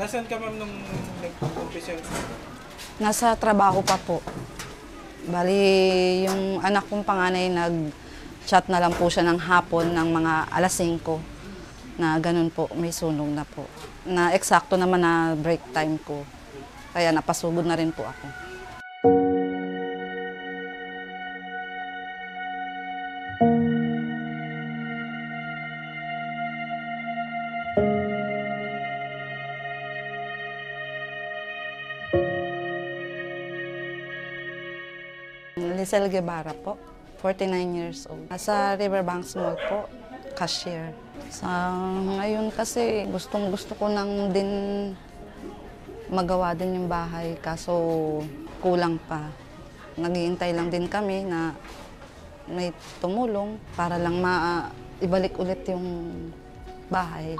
Nasaan ka ma'am nung nag-umpisa yung... Nasa trabaho pa po. Bali, yung anak kong panganay nag-chat na lang po siya ng hapon ng mga alas 5 na ganun po, may sunog na po. Na eksakto naman na break time ko. Kaya napasugod na rin po ako. Lisel Guevara po, 49 years old. Nasa Riverbanks Mall po, cashier. Sa ngayon kasi gustong-gusto ko nang din magawa din yung bahay, kaso kulang pa. Naghihintay lang din kami na may tumulong para lang ibalik ulit yung bahay.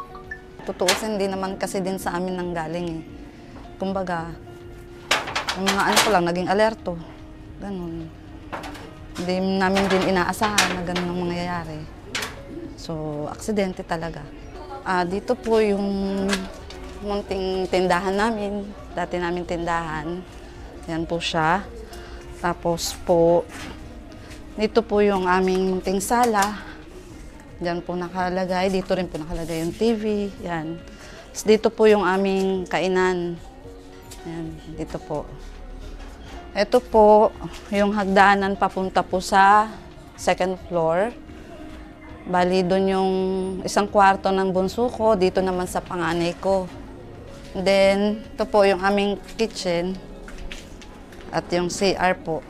Tutuusin din naman kasi din sa amin nanggaling eh. Kumbaga, yung mga ano ko lang, naging alerto. Ganun. Hindi namin din inaasahan na ganun ang mangyayari. So, aksidente talaga. Dito po yung munting tindahan namin. Dati namin tindahan. Yan po siya. Tapos po, dito po yung aming munting sala. Diyan po nakalagay. Dito rin po nakalagay yung TV. Yan. Tapos dito po yung aming kainan. Yan, dito po. Ito po, yung hagdanan papunta po sa second floor. Bali, doon yung isang kwarto ng bunso ko, dito naman sa panganay ko. Then, ito po yung aming kitchen at yung CR po.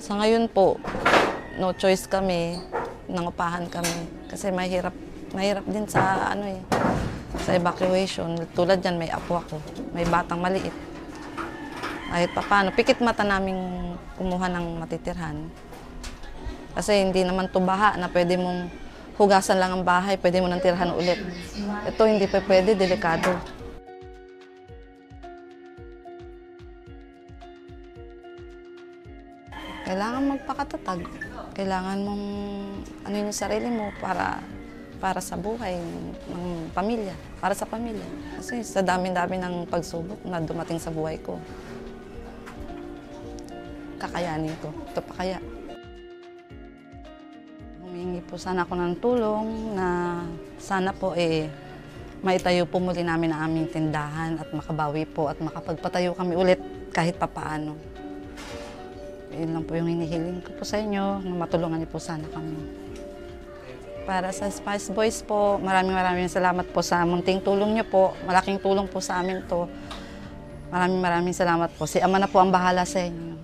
Sa ngayon po, no choice kami. Nangupahan kami kasi mahirap din sa sa evacuation. Tulad yan, may apo ako, may batang maliit. Kahit pa paano, pikit mata naming kumuha ng matitirhan. Kasi hindi naman to baha na pwede mong hugasan lang ang bahay, pwede mo nang tirhan ulit. Ito hindi pa pwede, delikado. Kailangan magpakatatag. Kailangan mong yung sarili mo para sa buhay ng pamilya, para sa pamilya. Kasi sa dami-dami ng pagsubok na dumating sa buhay ko, kakayanin ko. Ito pa kaya. Humingi po sana ako ng tulong na sana po maitayo po muli namin ang aming tindahan at makabawi po at makapagpatayo kami ulit kahit papaano. Yun lang po yung hinihiling ko po sa inyo, na matulungan niyo po sana kami. Para sa Spice Boys po, maraming salamat po sa munting tulong niyo po. Malaking tulong po sa amin to. Maraming salamat po. Si Ama na po ang bahala sa inyo.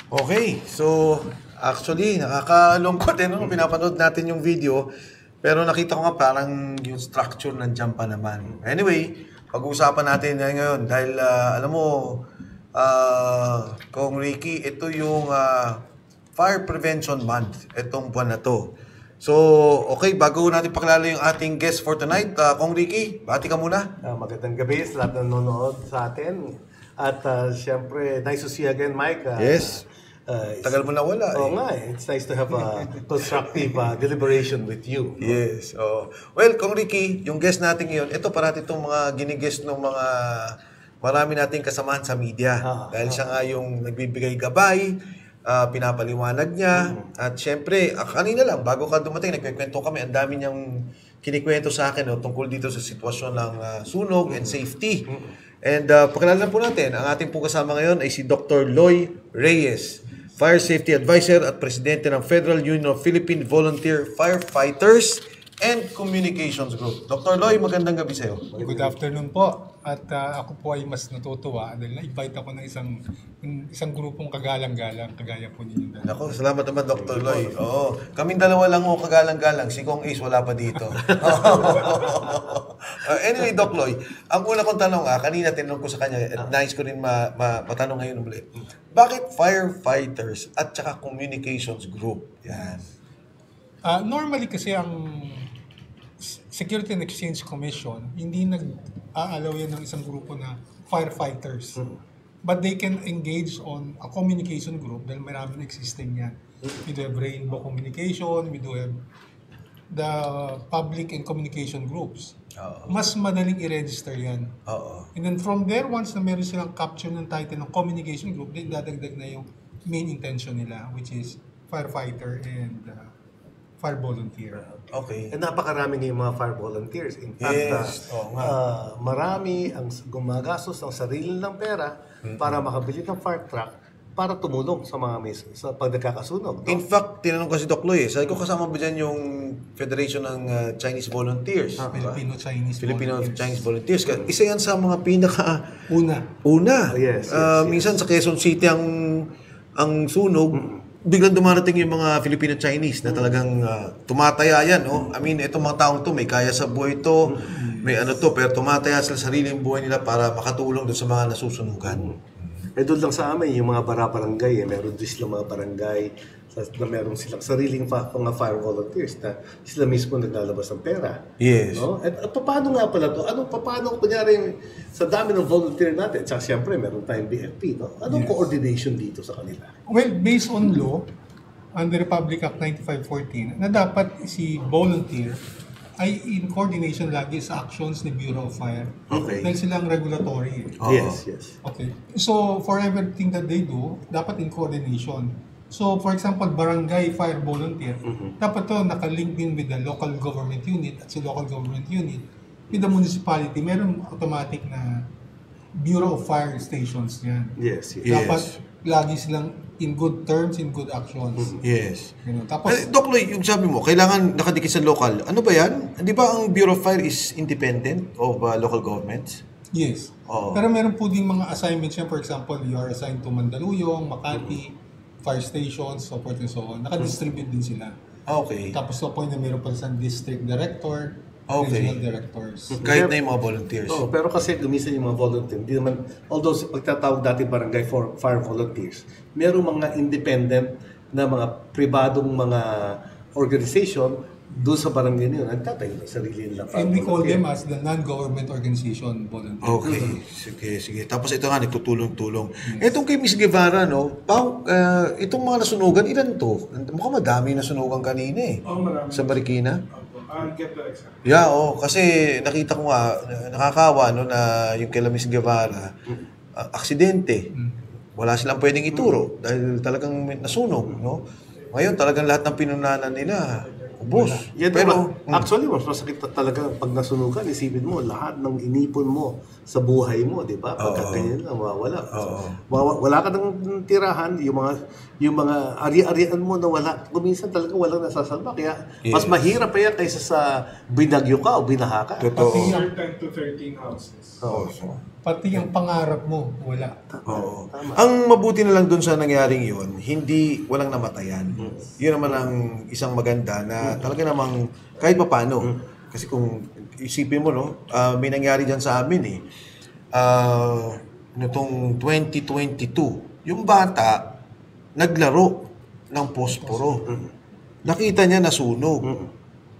Okay, so actually, nakakalungkot no? Pinapanood natin yung video. Pero nakita ko nga parang yung structure nandiyan pa naman. Anyway, pag-uusapan natin ngayon dahil alam mo, Kong Ricky, ito yung Fire Prevention Month, itong buwan na to. So, okay, bago natin pakilala yung ating guest for tonight, Kong Ricky, bati ka muna. Magandang gabi sa lahat ng nanonood sa atin. At siyempre, nice to see you again, Mike. Yes. Tagal mo na wala. Oo nga eh. It's nice to have a constructive deliberation with you. No? Yes. Well, Kong Ricky, yung guest natin ngayon, ito parati itong mga giniguest ng mga marami nating kasamahan sa media. Dahil siya nga yung nagbibigay gabay, pinapaliwanag niya. At syempre, kanina lang, bago ka dumating, nagkikwento kami, ang dami niyang kinikwento sa akin tungkol dito sa sitwasyon ng sunog and safety. And pakilala po natin, ang ating po kasama ngayon ay si Dr. Loy Reyes, Fire Safety Advisor at Presidente ng Federal Union of Philippine Volunteer Firefighters and Communications Group. Dr. Loy, magandang gabi sa iyo. Good afternoon po. At ako po ay mas natutuwa dahil na-invite ako ng isang grupong kagalang-galang, kagaya po ninyo. Nako, salamat naman Dr. Loy. Oo, kaming dalawa lang kagalang-galang. Si Kong Ace wala pa dito. Anyway, Doc Loy, ang una kong tanong, kanina tinanong ko sa kanya, at nice ko rin matanong ngayon ulit. Bakit firefighters at saka communications group? Yan. Normally kasi ang Security and Exchange Commission, hindi nag-aalaw yan ng isang grupo na firefighters. But they can engage on a communication group dahil maraming existing yan. We do have rainbow communication, we do have the public and communication groups. Mas madaling i-register yan. And then from there, once na meron silang capture ng title ng communication group, then dadagdag na yung main intention nila, which is firefighter and fire volunteer. Okay. Napakarami ngayong mga fire volunteers. In fact, Yes. Oo nga. marami ang gumagastos ng sarili ng pera para makabili ng fire truck para tumulong sa mga sa pag nagkakasunog. No? In fact, tinanong ko si Doc Loy, sabi ko kasama ba dyan yung Federation ng Chinese Volunteers? Diba? Filipino-Chinese Volunteers. Isa yan sa mga pinaka-una. Yes. Minsan sa Quezon City ang sunog, biglang dumarating yung mga Filipino-Chinese na talagang tumataya yan. Oh. I mean, itong mga taong to, may kaya sa buhay to, may ano to, pero tumataya sa sariling buhay nila para makatulong doon sa mga nasusunugan. Doon lang sa amin, yung mga barangay, meron din silang mga barangay na meron silang sariling mga fire volunteers na sila mismo naglalabas ng pera. Yes. No? At paano nga pala to? Paano kunyari sa dami ng volunteer natin? Tsaka siyempre, meron tayong BFP. No? Anong coordination dito sa kanila? Well, based on law, under Republic Act 9514, na dapat si volunteer ay in coordination lagi sa actions ni Bureau of Fire. Okay. Dahil silang regulatory. Yes. Okay. So, for everything that they do, dapat in coordination. So, for example, barangay fire volunteer, dapat to nakalink din with the local government unit at si local government unit with the municipality. Meron automatic na Bureau of Fire stations yan. Yes. Dapat lagi silang in good terms, in good actions. Yes. Ganun. Tapos, Doc Loy, yung sabi mo, kailangan nakadikit sa local. Ano ba yan? Di ba ang Bureau of Fire is independent of local governments? yes. Oo. Pero meron po din mga assignments yan. For example, you are assigned to Mandaluyong, Makati, fire stations, so forth and so on. Naka-distribute din sila. Okay. Tapos sa point na meron pa isang district director, regional directors. Kahit na yung mga volunteers. Pero kasi gumisan yung mga volunteer, hindi naman, although pagtatawag dati barangay for fire volunteers, merong mga independent na mga pribadong mga organization doon sa barangay niyo, nagtatayo ng sarili nilang fire And we call volunteer. them as the non-government organization volunteer. Okay. Sige. Tapos ito nga, nagtutulong-tulong. Itong kay Miss Guevara, no? Itong mga nasunugan, ilan to? Mukhang madami nasunugan kanina eh. Marami. Sa Marikina. I'll get the exact. Yeah, kasi nakita ko nga, nakakawa no, na yung kay Miss Guevara, aksidente. Wala silang pwedeng ituro dahil talagang nasunog, no? Ngayon, talagang lahat ng pinunanan nila, ubos. Yeah, Pero, actually, mas masakit talaga pag nasunugan, isipin mo, lahat ng inipon mo sa buhay mo, di ba? Pagka ganyan lang, mawawala. Wala ka ng tirahan, yung mga ari-arian mo na wala. Kuminsan talaga walang nasasalba. Kaya mas mahirap pa yan kaysa sa binagyo ka o binaha ka. totoo. 10 to 13 houses. Pati ang pangarap mo, wala. Oo. Ang mabuti na lang dun sa nangyaring yun, walang namatayan. Yun naman ang isang maganda na talaga namang kahit pa paano. Kasi kung isipin mo, no, may nangyari dyan sa amin eh. Nitong 2022, yung bata naglaro ng posporo. Nakita niya nasunog.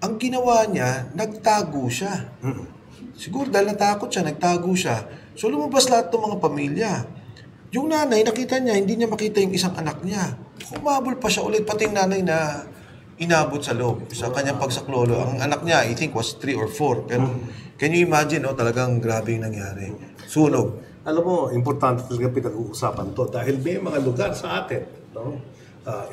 Ang ginawa niya, nagtago siya. Siguro dahil natakot siya, nagtago siya. So lumabas lahat ng mga pamilya. Yung nanay, nakita niya, hindi niya makita yung isang anak niya. Kumabol pa siya ulit, pati yung nanay na inabot sa loob sa kanyang pagsaklolo. Ang anak niya, I think, was 3 or 4. Pero can you imagine, no, talagang grabe yung nangyari. Sunog. Alam mo, importante talaga pinag-uusapan to dahil may mga lugar sa atin, no?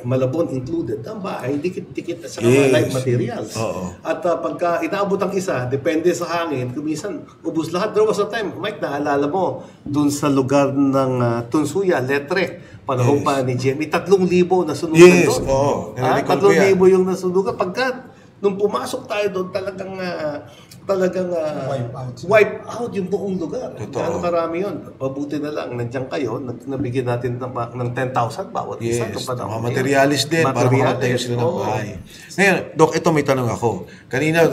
Malabon included, ang bahay, dikit-dikit sa mga light materials. At pagka inaabot ang isa, depende sa hangin, kumisan, ubus lahat. There was a time, Mike, naalala mo, dun sa lugar ng Tunsuya, Letre, panahon pa ni Jemmy, 3,000 na sunugan Yes, doon. oo. Narinig ko 3,000 yung nasunugan. Pagka, nung pumasok tayo doon, talagang wipe out yung buong lugar. Ano karami yun? Mabuti na lang, nandiyan kayo, nabigyan natin ng 10,000 bawat isa. Yes, mga materialis din para makatayo sila ng bahay. Ngayon, Doc, ito may tanong ako. Kanina,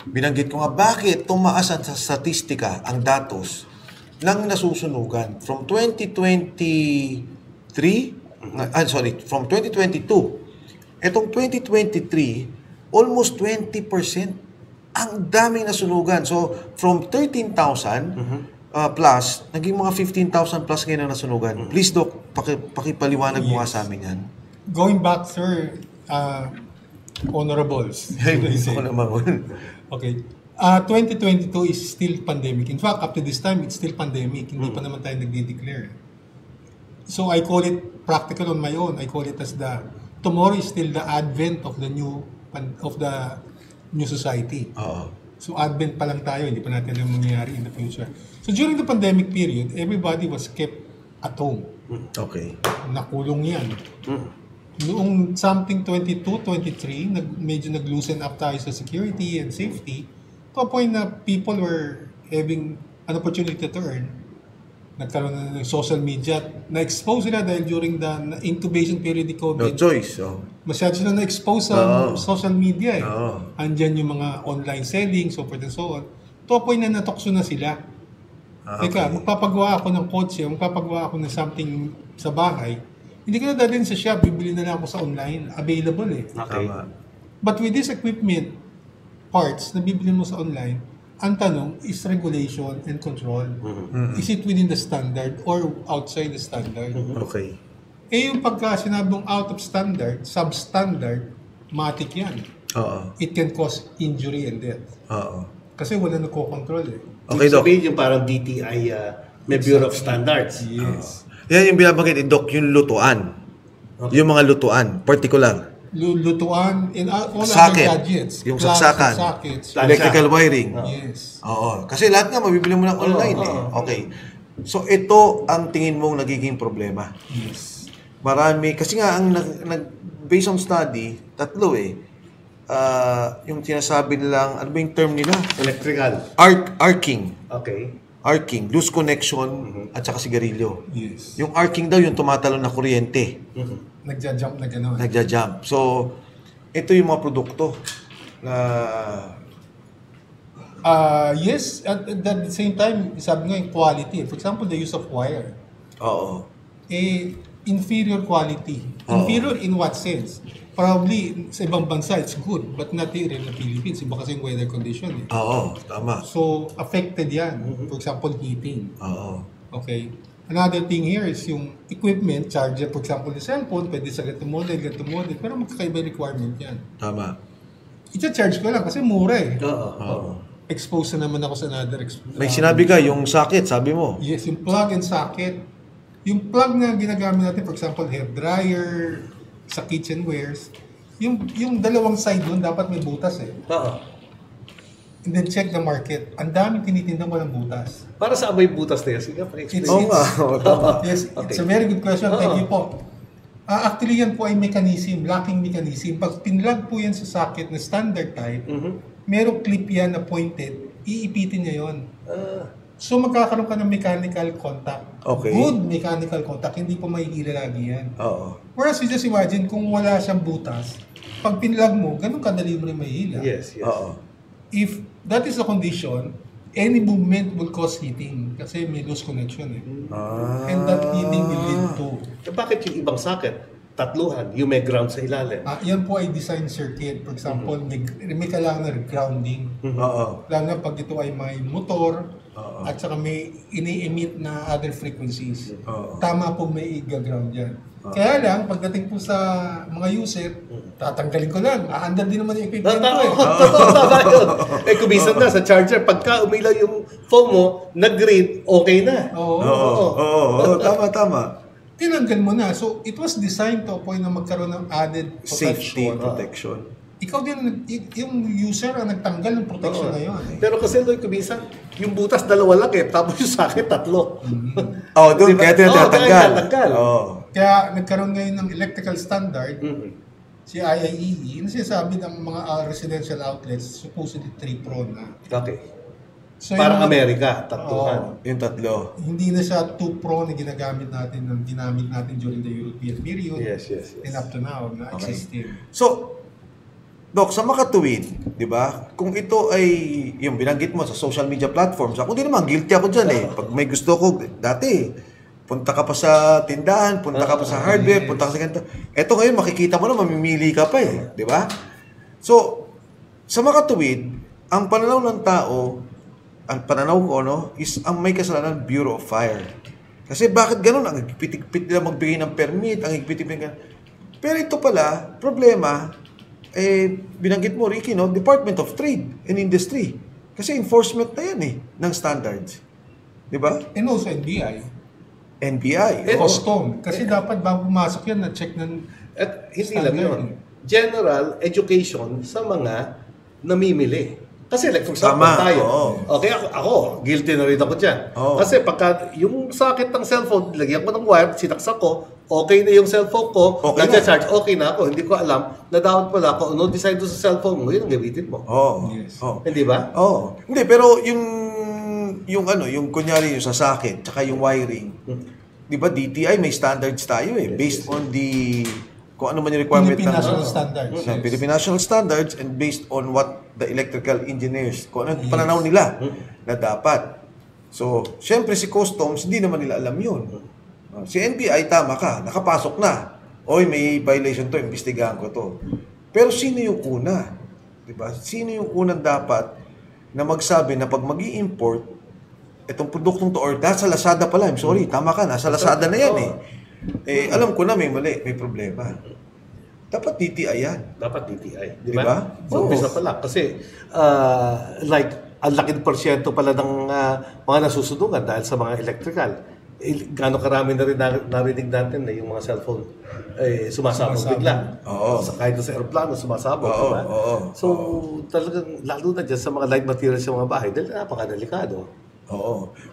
binanggit ko nga, bakit tumaas sa statistika ang datos ng nasusunugan from 2022, etong 2023, almost 20%. Ang daming nasunugan. So, from 13,000, plus, naging mga 15,000 plus ngayon ang nasunugan. Please, Doc, pakipaliwanag mo nga sa amin yan. Going back, sir, honorables. Ay, should I say. ako naman. Okay. 2022 is still pandemic. In fact, up to this time, it's still pandemic. Hindi pa naman tayo nagde-declare. So I call it practical on my own. I call it as tomorrow is still the advent of the new society. Oo. So advent pa lang tayo, hindi pa natin alam mangyayari in the future. So during the pandemic period, everybody was kept at home. Okay. Nakulong yan. Noong something 22, 23, medyo nag-loosen up tayo sa security and safety to a point na people were having an opportunity to earn. Nagkaroon na ng social media. Na-expose sila dahil during the incubation period ni COVID. No choice. Oh. Masyado sila na-expose sa social media eh. Oo. Andyan yung mga online selling, so forth and so on. To a point na natokso na sila. Teka, magpapagawa ako ng kotse, magpapagawa ako ng something sa bahay. Hindi ko na dadalhin sa shop, bibili na lang ako sa online. Available eh. Okay. But with this equipment, parts na bibili mo sa online, ang tanong is regulation and control. Is it within the standard or outside the standard? Okay. Eh yung pagka sinabong out of standard, substandard, matik yan. Oo. It can cause injury and death. Oo. Kasi wala nagko-control eh. Okay, Doc. Sabihin yung parang DTI, may Bureau of Standards. Yes. Yan yung binabanggit ni Doc, yung lutuan. Okay. Yung mga lutuan, particular. Lutuan in all Socket. other gadgets. Yung Plugs, saksakan. sockets. Electrical wiring. Yes. Oo. Kasi lahat nga mabibili mo ng online eh. Okay. So ito ang tingin mong nagiging problema. Yes. Marami, kasi nga ang based on study, tatlo eh. Yung sinasabi nilang, ano ba yung term nila? Electrical. Arcing. Okay. Arcing, loose connection, at saka sigarilyo. Yes. Yung arcing daw yung tumatalon na kuryente. Nagja-jump na gano'n. Nagja-jump. So, ito yung mga produkto na... Yes, at the same time, sabi nga yung quality. For example, the use of wire. Oo. Inferior quality. Inferior in what sense? Probably sa ibang bansa it's good, but not here in the Philippines. Iba kasi yung weather condition eh. Oo, tama. So, affected yan. For example, heating. Oo. Okay. Another thing here is yung equipment, charger, for example, the cellphone, pwede sa ganito model, pero magkakaiba requirement yan. Tama. Ita-charge ko lang kasi mura eh. Oo. Expose na naman ako sa another May sinabi ka, yung socket, sabi mo. Yes, yung plug and socket. Yung plug na ginagamit natin, for example, hair dryer, sa kitchenwares, yung dalawang side nun, dapat may butas eh. Oo. And then check the market. Ang daming tinitinda walang butas. Para sa may butas na yan? Sige, pa-explain. Oo nga. Tama. Yes, Okay. it's a very good question. Thank you po. Actually, yan po ay mechanism, locking mechanism. Pag pinlug po yan sa socket na standard type, merong clip yan na pointed, iipitin niya yon. So magkakaroon ka ng mechanical contact. Okay. Good mechanical contact, hindi po mahihila lagi yan. Oo. Whereas you just imagine kung wala siyang butas, pag pinlug mo, ganun kadali mo rin mahihila. Yes, yes. Oo. If that is the condition, any movement will cause heating kasi may loose connection eh. And that heating will lead to... Bakit yung ibang socket? Tatluhan, yung may ground sa ilalim. yan po ay design circuit. For example, may kailangan na grounding. Oo. Lalo na pag ito ay may motor at saka may ini-emit na other frequencies. Tama po may i-ground yan. Kaya lang, pagdating po sa mga user, tatanggalin ko lang. Aandar din naman yung equipment ko eh. Tama yun. Eh, kumisan na sa charger, pagka umilaw yung phone mo, nag-green, okay na. Oo. Tama. Tinanggal mo na. So, it was designed to a point na magkaroon ng added Safety, protection. protection. Ikaw din, yung user ang nagtanggal ng protection na yun. Pero kasi Lloyd, kumisan, yung butas dalawa lang eh, tapos yung sakit tatlo. Oo, doon, Diba? kaya tinatanggal. Oo. Kaya nagkaroon ngayon ng electrical standard, si IIEE, na sinasabi ng mga residential outlets, supposedly 3 pro na. Okay. So, Parang yung- Amerika, tatluhan. Yung tatlo. Hindi na siya 2 pro na ginagamit natin during the European period. Yes. And up to now, na existing. So, Dok, sa makatuwid, di ba? Kung ito ay, yung binanggit mo sa social media platforms, ako din naman, guilty ako dyan eh. Pag may gusto ko, dati, punta ka pa sa tindahan, punta ka pa sa hardware, punta ka sa ganito. Ito ngayon, makikita mo na, mamimili ka pa eh. Di ba? So, sa makatuwid, ang pananaw ng tao, ang pananaw ko, no, is ang may kasalanan Bureau of Fire. Kasi bakit ganun? Ang higpit-higpit nila magbigay ng permit, ang higpit-higpit nila. Pero ito pala, problema, binanggit mo, Ricky, no, Department of Trade and Industry. Kasi enforcement na yan ng standards. Di ba? And also NBI. NBI. Custom. Kasi dapat bago pumasok yan, na-check ng At hindi lang yun. General education sa mga namimili. Kasi like for example tayo. Okay, ako, guilty na rin ako dyan. Kasi pagka yung sakit ng cellphone, lagyan ko ng wire, sinaksak ko, okay na yung cellphone ko, nag-charge, okay na ako. Hindi ko alam na dapat pala ako, ano design doon sa cellphone mo, yun ang gamitin mo. Yes. Hindi ba? Hindi, pero yung kunyari yung sa sakit, tsaka yung wiring, di ba DTI may standards tayo based on the kung ano man yung requirement Philippine National Standards. Philippine National Standards and based on what the electrical engineers, kung ano yung pananaw nila na dapat. So, syempre si Customs, hindi naman nila alam yun. Si NBI, tama ka, nakapasok na. Oy, may violation to, imbestigahan ko to. Pero sino yung una? Diba? Sino yung unang dapat na magsabi na pag mag-i-import, itong produktong to, or nasa Lazada pala, I'm sorry, tama ka, nasa Lazada na yan alam ko na may mali, may problema. Dapat DTI yan. Dapat DTI. Di Diba? ba? So, umpisa pala. Kasi, like, ang laking porsyento pala ng mga nasusunugan dahil sa mga electrical. Gaano karami na rin narinig natin na yung mga cellphone sumasabog bigla. Kahit sa aeroplano, sumasabog. Diba? So, talagang, lalo na dyan sa mga light materials sa mga bahay, dahil napakadelikado.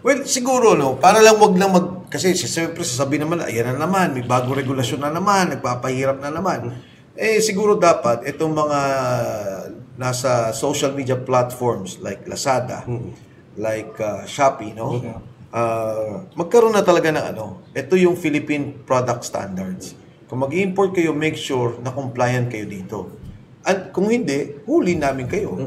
Well, siguro, no, para lang wag lang kasi siyempre sasabihin naman, ayan na naman, may bagong regulasyon na naman, nagpapahirap na naman. Siguro dapat, itong mga nasa social media platforms like Lazada, like Shopee, no? Magkaroon na talaga ng ito yung Philippine Product Standards. Kung mag-import kayo, make sure na compliant kayo dito. At kung hindi, huli namin kayo.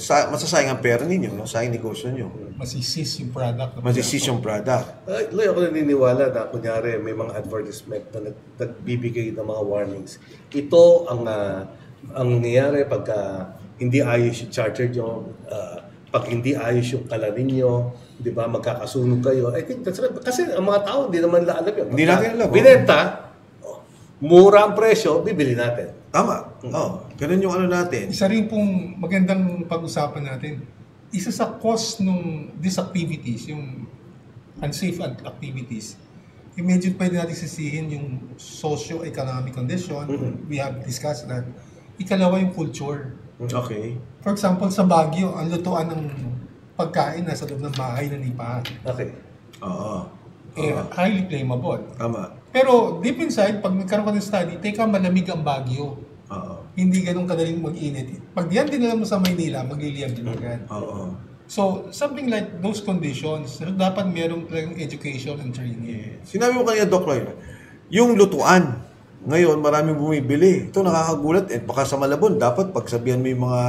Masasayang ang pera ninyo, sayang negosyo nyo. Masisis yung product. Masisis yung product. Loy, ako naniniwala na kunyari may mga advertisement na nagbibigay ng mga warnings. Ito ang nangyayari pagka hindi ayos yung charger nyo, pag hindi ayos yung kala ninyo, di ba, magkakasunog kayo. I think that's right. Kasi ang mga tao, hindi naman alam yun. Hindi natin alam. Binenta, mura ang presyo, bibili natin. Tama. Ganun yung natin. Isa rin pong magandang pag-usapan natin. Isa sa cause nung these activities, yung unsafe activities, medyo pwede natin sisihin yung socio-economic condition. We have discussed that. Ikalawa yung culture. Okay. For example, sa Baguio, ang lutuan ng pagkain nasa loob ng bahay na nipahan. Okay. Highly flammable. Tama. Pero deep inside, pag nagkaroon ka ng study, teka, malamig ang Baguio. Hindi ganun kadaling mag-init. Pag yan dinala mo sa Maynila, magliliyab din agad. So, something like those conditions, dapat merong education and training. Sinabi mo kanina, Doc Roy, yung lutuan, ngayon maraming bumibili. Ito nakakagulat. Baka sa Malabon, dapat pagsabihan mo yung mga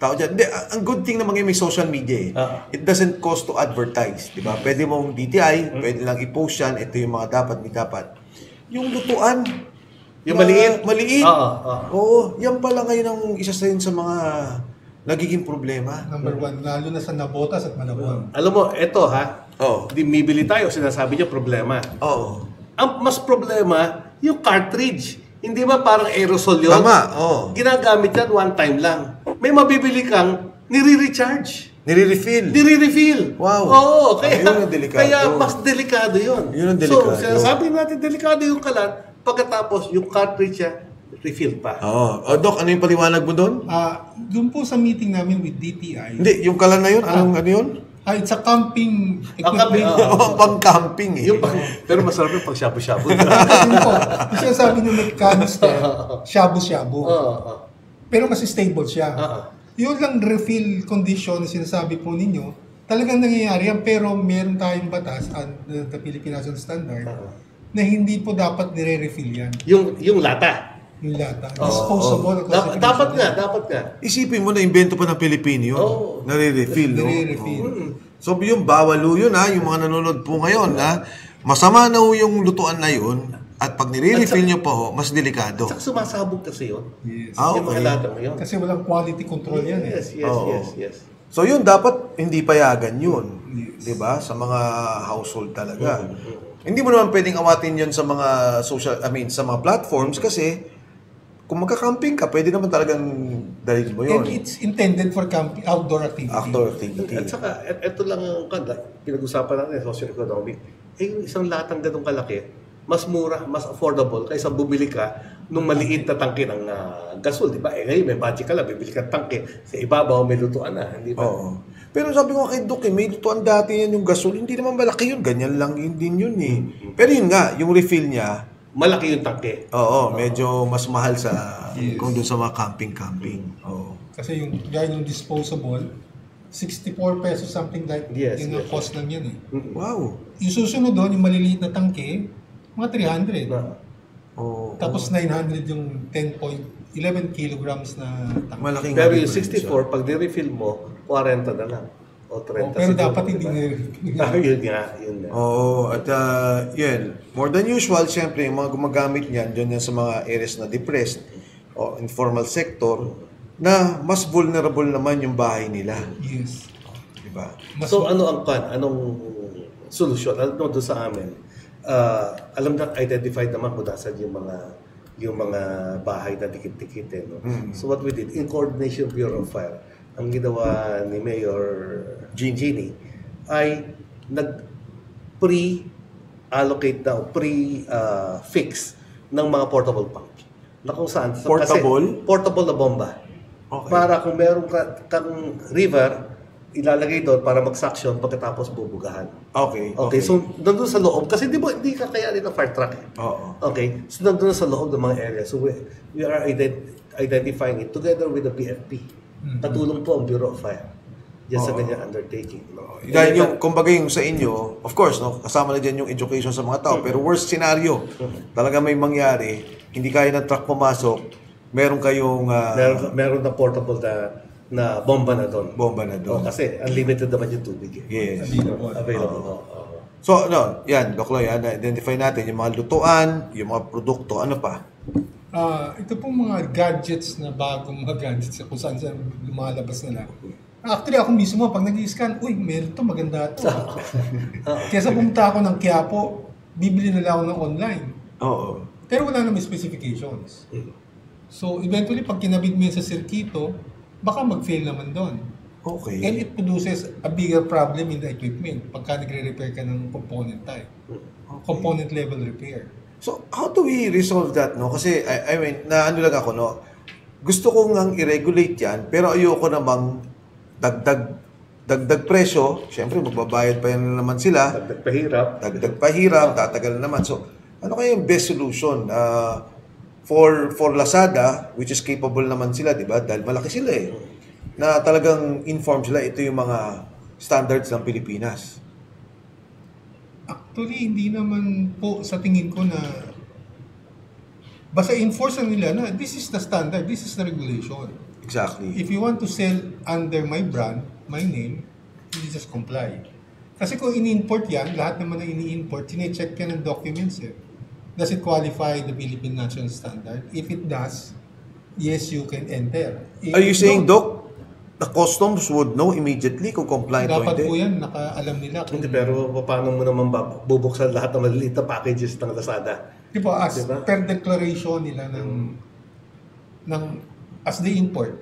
tao dyan. Hindi, ang good thing naman may social media It doesn't cost to advertise. Diba? Pwede mong DTI, pwede lang i-post yan. Ito yung mga dapat, may dapat. Yung lutuan, yung maliit. Maliit. Yan pala ngayon ang isa sa mga nagiging problema. Number one, lalo na sa Nabotas at Malabon. Alam mo, eto mibili tayo, sinasabi niya problema. Ang mas problema, yung cartridge. Hindi ba parang aerosol yun? Tama, Ginagamit yan one time lang. May mabibili kang nire-recharge. Nire-refill. Wow. Kaya, yun ang delikado. Kaya mas delikado yun. Yun ang delikado. So, sinasabi natin delikado yung kalan, pagkatapos yung cartridge niya, refill pa. Doc, ano yung paliwanag mo doon? Doon po sa meeting namin with DTI. Hindi, yung kalan na yun, ano yun? It's a camping equipment. Pang-camping Pero masarap yung pag-shabu-shabu. Yun po. Yung sinasabi ng canister, shabu-shabu. Pero mas stable siya. Yun lang refill condition na sinasabi po ninyo, talagang nangyayari yan, pero meron tayong batas at the Philippine National Standard na hindi po dapat nire-refill yan. Yung lata. Yung lata. Disposable. Dapat nga. Isipin mo na invento pa ng Pilipino yun. Nare-refill. So yung bawal yun yung mga nanonood po ngayon masama na yung lutuan na yun at pag nire-refill nyo pa mas delikado. Saka sumasabog kasi yun. Yes. Yung mga lata mo yun. Kasi walang quality control yan Yes. So yun, dapat hindi payagan yun. Di ba? Sa mga household talaga. Hindi mo naman pwedeng awatin yun sa mga sa mga platforms kasi kung magka-camping ka, pwede naman talagang dalhin mo yun. And it's intended for camping, outdoor activity. Outdoor activity. At saka, ito lang ang pinag-usapan natin, socio-economic. Yung isang latang ganun kalaki, mas mura, mas affordable kaysa bumili ka nung maliit na tangke ng gasol, di ba? Ngayon may budget ka lang, bibili ka ng tangke. Sa ibabaw, may lutuan na, di ba? Oo. Pero sabi ko kay Doc, may lutuan dati yan yung gasol. Hindi naman malaki yun. Ganyan lang yun din yun eh. Pero yun nga, yung refill niya, Malaki yung tangke. oo, medyo mas mahal sa kung doon sa mga camping. Oo. Kasi yung disposable, 64 pesos something like Yes, yung yes. cost lang yan eh. Wow. Yung susunod doon, yung maliliit na tangke, mga 300. Oo. Tapos 900 yung 11 kilograms na tangke. Malaking Pero nga yung difference 64, pag ni-refill mo, 40 na lang. O 30 Pero siguro, dapat hindi diba? Yun nga. Oo, at yun, more than usual, siyempre, yung mga gumagamit niyan, dyan yan sa mga areas na depressed o informal sector, na mas vulnerable naman yung bahay nila. Yes. Diba? So anong solusyon? Ano doon sa amin? Alam na, identified naman kung nasan yung mga bahay na dikit-dikit. No? So what we did, in coordination with Bureau of Fire, ang ginawa ni Mayor Gini ay pre-allocate na o pre-fix ng mga portable pump. Na kung saan? Portable? Kasi, portable na bomba. Okay. Para kung meron kang river, ilalagay doon para mag-suction pagkatapos bubugahan. Okay. Okay, so nandun sa loob, kasi di ba hindi ka kayanin ng fire truck eh. Oo. Okay, so nandun sa loob ng mga area. So we are identifying it together with the PFP. Katulong po ang Bureau of Fire dyan sa ganyang undertaking. No? Dahil yung, kumbaga yung sa inyo, of course, no, kasama na dyan yung education sa mga tao, pero worst scenario, talaga may mangyari, hindi kaya ng truck pumasok, meron kayong meron na portable na bomba na doon. bomba na doon. Kasi unlimited naman yung tubig eh. Yes. Available. So, no, yan, Doc Loy, identify natin yung mga lutuan, yung mga produkto, ano pa? Ito pong mga gadgets na bagong mga gadgets kung saan lumalabas na lang. Actually, ako mismo, pag nag-i-scan, uy, meron to, maganda to. Kesa pumunta ako ng Quiapo, bibili na lang ako ng online. Oo. Pero wala naman specifications. So, eventually, pag kinabit mo yun sa sirkito, baka mag-fail naman doon. Okay. And it produces a bigger problem in the equipment pagka nagre-repair ka ng component type. Component level repair. So, how do we resolve that, no? Kasi, I mean, na ano lang ako, no? Gusto ko ngang i-regulate yan, pero ayoko namang dagdag presyo. Siyempre, magbabayad pa yan naman sila. Dagdag pahirap. Tatagal na naman. So, ano kaya yung best solution? For Lazada, which is capable naman sila, di ba? Dahil malaki sila eh. Na talagang informed sila, ito yung mga standards ng Pilipinas. Actually, hindi naman po sa tingin ko na basta enforce nila na this is the standard, this is the regulation. Exactly. If you want to sell under my brand, my name, you just comply. Kasi kung ini-import yan, lahat naman na ini-import, sine-check yan ng documents eh. Does it qualify the Philippine National Standard? If it does, yes, you can enter. If Are you saying, don't, Doc, the customs would know immediately kung compliant o dapat hindi? po yan, nakaalam nila. Hindi, pero paano mo naman bubuksan lahat ng maliliit na packages ng Lazada? Di ba, as Diba? per declaration nila as they import,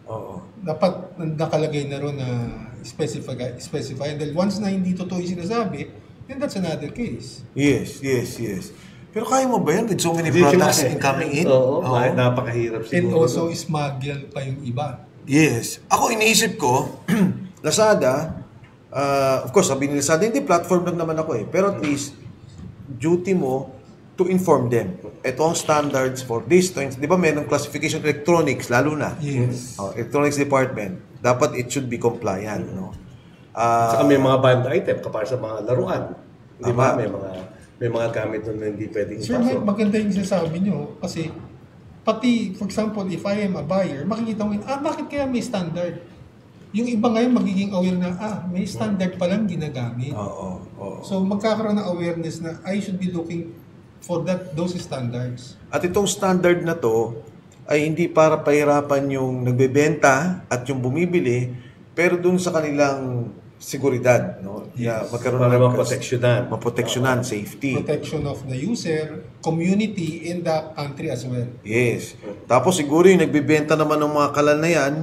Oo. dapat nakalagay na ron na specify. Dahil once na hindi totoo yung sinasabi, then that's another case. Yes. Pero kaya mo ba yan with so many products coming in? Oo, napakahirap siguro. And also, smuggle pa yung iba. Yes. Ako iniisip ko, Lazada, of course, sabi ni Lazada, hindi platform lang naman ako eh. Pero at least, duty mo to inform them. Ito ang standards for this. Di ba mayroong classification electronics, lalo na? Yes. Electronics department. Dapat it should be compliant, no? Saka may mga banned item kapag sa mga laruan. Di ba? Tama. May mga gamit doon na hindi pwedeng Sir Mike, maganda yung sinasabi nyo kasi pati, for example, if I am a buyer, makikita mo yun, bakit kaya may standard? Yung iba ngayon magiging aware na, may standard palang ginagamit. Oo. So magkakaroon ng awareness na I should be looking for those standards. At itong standard na to ay hindi para pahirapan yung nagbebenta at yung bumibili, pero dun sa kanilang seguridad, no? Magkaroon Para ng maproteksyonan, safety. Protection of the user, community in the country as well. Yes. Tapos siguro yung nagbibenta naman ng mga kalan na yan,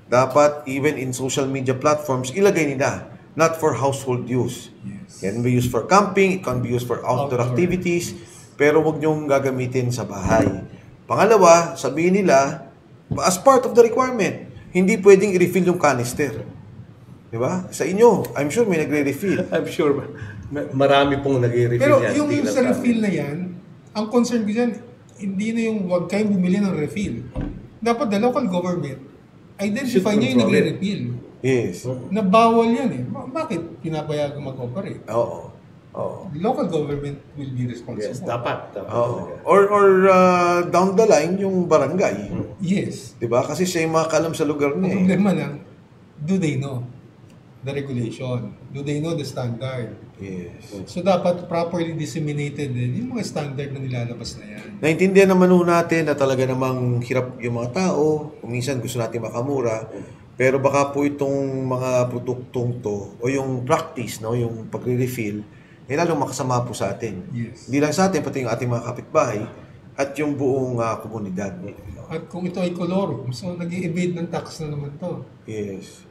dapat even in social media platforms, ilagay nila. Not for household use. It can be used for camping, it can be used for outdoor activities, pero huwag niyong gagamitin sa bahay. Pangalawa, sabihin nila, as part of the requirement, hindi pwedeng i-refill yung canister. Di ba? Sa inyo, I'm sure may nagre-refill. I'm sure marami pong nag-refill Pero yan. yung sa refill na yan, ang concern ko dyan, hindi na yung huwag kayong bumili ng refill. Dapat the local government, identify niya yung nagre-refill. Yes. Na bawal yan eh. Bakit pinapayagan mag-operate? Oo. Local government will be responsible. Yes, dapat. Oo. Or down the line, yung barangay. Yes. Di ba? Kasi siya yung makakalam sa lugar Ang niya. problema lang, do they know the regulation? Do they know the standard? Yes. So dapat properly disseminated din yung mga standard na nilalabas na yan. Naintindihan naman ho natin na talaga namang hirap yung mga tao. Kung minsan gusto natin makamura. Pero baka po itong mga produktong to o yung practice, no, yung pagre-refill, lalong makasama po sa atin. Yes. Hindi lang sa atin, pati yung ating mga kapitbahay at yung buong komunidad. At kung ito ay kolorum, so nag-i-evade ng tax na naman to. Yes.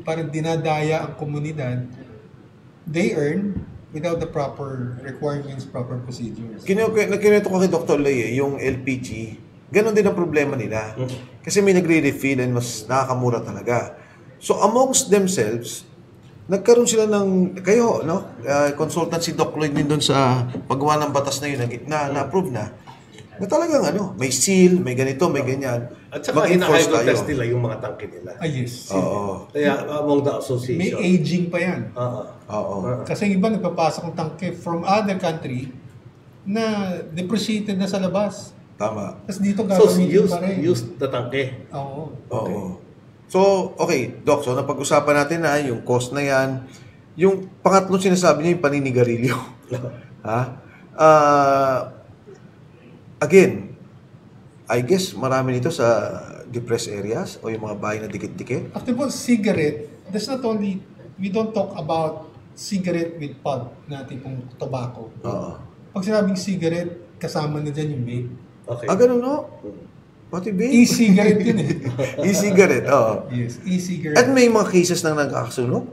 Parang dinadaya ang komunidad, they earn without the proper requirements, proper procedures. Nakikwento ko kay Dr. Lay, yung LPG, ganon din ang problema nila. Kasi may nagre-refill and mas nakakamura talaga. So amongst themselves, nagkaroon sila ng, kayo, no? Consultant si Doc Lloyd din doon sa paggawa ng batas na yun, na-approve na talagang may seal, may ganito, may ganyan. At saka ina-idle test nila yung mga tangke nila. Yes. Oo. Kaya among the association. May aging pa yan. Oo. Kasi yung iba nagpapasok ng tangke from other country na depreciated na sa labas. Tama. Tapos dito So, gagamitin pa rin. use the tangke. Oo. Oo. So, okay, Doc, so napag-usapan natin na yung cost na yan. Yung pangatlong sinasabi niya, yung paninigarilyo. Ha? Again, I guess marami nito sa depressed areas o yung mga bahay na dikit-dikit. After po, cigarette, that's not only, we don't talk about cigarette with pod na tipong tobacco. Oo. Pag sinabing cigarette, kasama na dyan yung vape. Okay. Ganun, no? Pati ba? E-cigarette yun eh. E-cigarette, oo. Yes, At e-cigarette. may mga cases na nagkakasunog?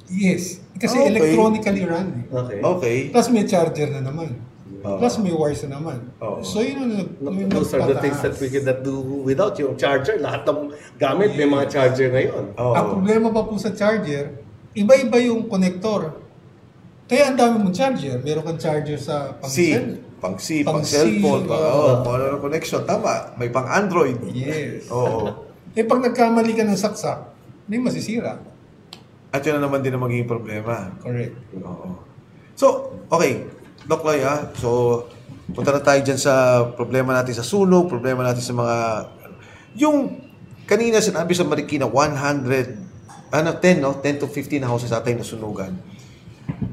Yes. Kasi Okay. electronically run eh. Okay. Okay. Plus may charger na naman. Oo. Plus may wires na naman. Oo. So yun yung Those are the things that we cannot do without yung charger. Lahat ng gamit may mga charger ngayon. Oo. Ang problema pa po sa charger, iba-iba yung connector. Kaya ang dami mong charger. Meron kang charger sa Pang-C, Pang-C, pang-cellphone, oo. connection, tama. May pang-Android. Yes. Oo. Pag nagkamali ka ng saksak, may masisira. At yun na naman din ang magiging problema. Correct. Oo. So, okay. Doc Loy, so, punta na tayo dyan sa problema natin sa sunog, problema natin sa mga... Yung kanina sinabi sa Marikina, 10 to 15 houses atay na sunugan.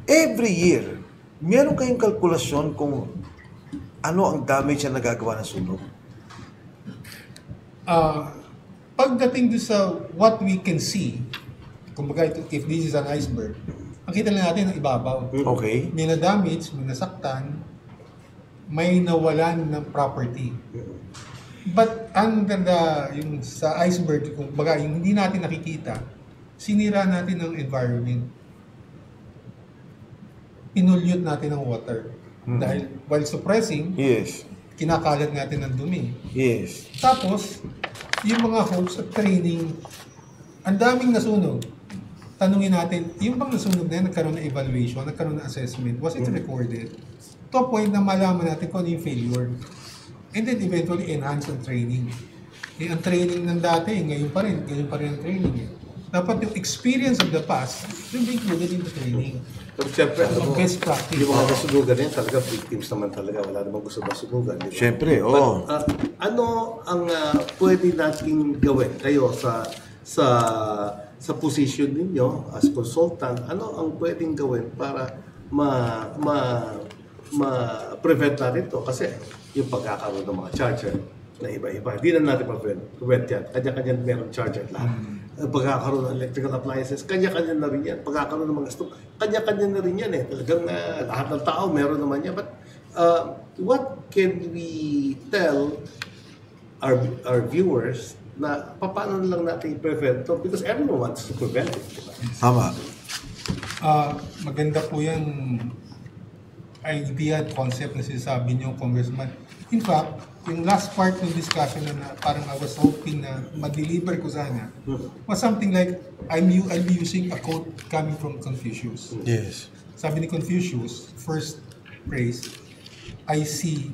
Every year, meron kayong kalkulasyon kung ano ang damage na nagagawa ng sunog? Pagdating doon sa what we can see, kumbaga if this is an iceberg, makita lang natin ang ibabaw. Okay. May na-damage, may nasaktan, may nawalan ng property. But under yung sa iceberg, kumbaga yung hindi natin nakikita, sinira natin ang environment. Pinulyot natin ang water. Dahil while suppressing, Yes. kinakalat natin ang dumi. Yes. Tapos, yung mga hopes at training, ang daming nasunog. Tanungin natin, yung bang nasunog na yan, nagkaroon ng evaluation, nagkaroon ng assessment, was it recorded? To a point na malaman natin kung ano yung failure. And then eventually enhance ang training. Ang training ng dati, ngayon pa rin ang training. Dapat yung experience of the past, yung be included in the training. Pero siyempre, Ang best practice. yung mga nasunugan yan, talaga victims naman talaga. Wala namang gusto masunugan. Di ba? Siyempre, oo. But, ano ang pwede nating gawin kayo sa position ninyo as consultant? Ano ang pwedeng gawin para ma-prevent natin ito? Kasi yung pagkakaroon ng mga charger na iba-iba, hindi na natin ma-prevent yan. Kanya-kanya meron charger lahat. pagkakaroon ng electrical appliances, kanya-kanya na rin yan. Pagkakaroon ng mga stock, kanya-kanya na rin yan eh. Talagang lahat ng tao meron naman yan. But what can we tell our viewers na paano lang natin i-prevent to? Because everyone wants to prevent it. Diba? Tama. Maganda po yan idea at concept na sinasabi niyo, Congressman. In fact, yung last part ng discussion na parang I was hoping na mag-deliver ko sana was something like, I'll be using a quote coming from Confucius. Yes. Sabi ni Confucius, first phrase, I see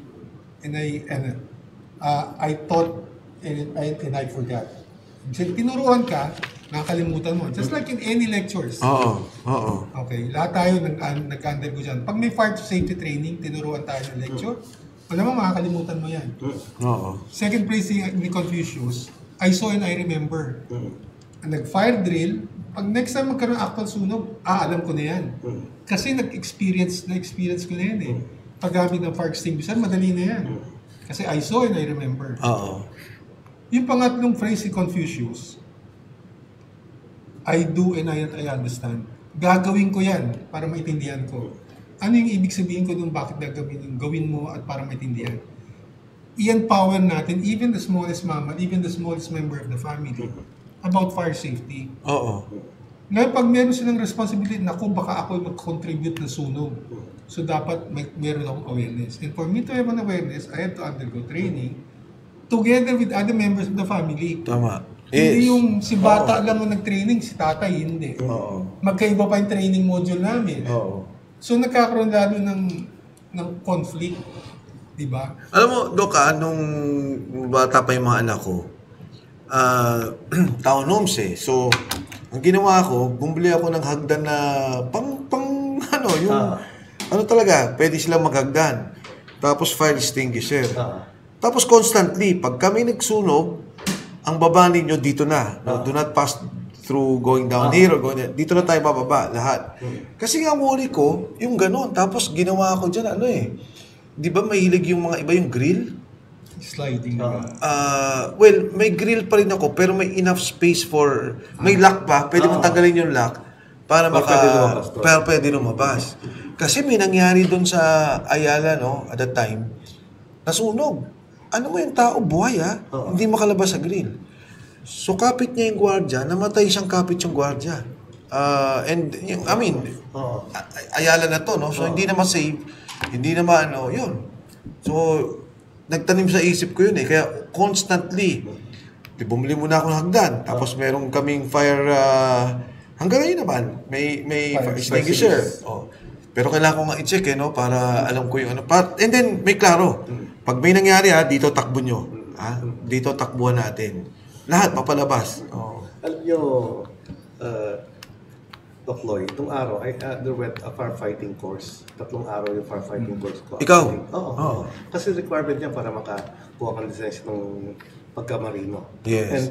and I thought and I forgot. Tinuruan ka, nakakalimutan mo. Just like in any lectures. Oo. Okay, lahat tayo nag-undergo dyan. Pag may fire safety training, tinuruan tayo ng lecture, wala mo, makakalimutan mo yan. Oo. Second phrase ni Confucius, I saw and I remember. Nag-fire drill, pag next time magkaroon ng actual sunog, alam ko na yan. Kasi na-experience ko na yan eh. Paggamit ng fire extinguisher, madali na yan. Kasi I saw and I remember. Oo. Yung pangatlong phrase ni Confucius, I do and I understand. Gagawin ko yan para maintindihan ko. Ano yung ibig sabihin ko nung bakit gawin mo at para maintindihan? I-empower natin even the smallest mammal, even the smallest member of the family about fire safety. Oo. Ngayon, pag meron silang responsibility, naku, baka ako mag-contribute na sunog. So, dapat meron akong awareness. And for me to have an awareness, I have to undergo training together with other members of the family. Tama. Hindi yung si bata lang ang nag-training, si tatay hindi. Magkaiba pa yung training module namin. So nagkakaroon lalo ng conflict, di ba? Alam mo, Doc, nung bata pa yung mga anak ko, town homes eh. So, ang ginawa ko, bumili ako ng hagdan na ano talaga, pwede silang maghagdan. Tapos fire extinguisher. Tapos constantly, pag kami nagsunog, ang baba ninyo dito na. Do not pass through going down here or going there. Dito na tayo bababa, lahat. Kasi nga worry ko, yung ganun. Tapos ginawa ko dyan, di ba mahilig yung mga iba yung grill? Sliding. Well, may grill pa rin ako, pero may enough space for, may lock pa, pwede mong tanggalin yung lock para pwede lumabas. Kasi may nangyari doon sa Ayala, no, at that time, nasunog. Ano mo yung tao, buhay hindi makalabas sa grill. So kapit niya yung gwardiya, namatay siyang kapit yung gwardiya. Ayala na to, no? So hindi naman safe, hindi naman yun. So nagtanim sa isip ko yun eh, kaya constantly, bumili muna ako ng hagdan, tapos meron kaming fire, hanggang ngayon naman, may fire extinguisher. Pero kailangan ko nga i-check no, para alam ko yung and then may klaro. Pag may nangyari dito takbo nyo. Dito takbuhan natin. Lahat papalabas. Alam nyo, Doc Loy, itong araw, I underwent a firefighting course. 3 araw yung firefighting course ko. Ikaw? Oo. Kasi requirement niya para makakuha kang lisensya ng pagkamarino. Yes. And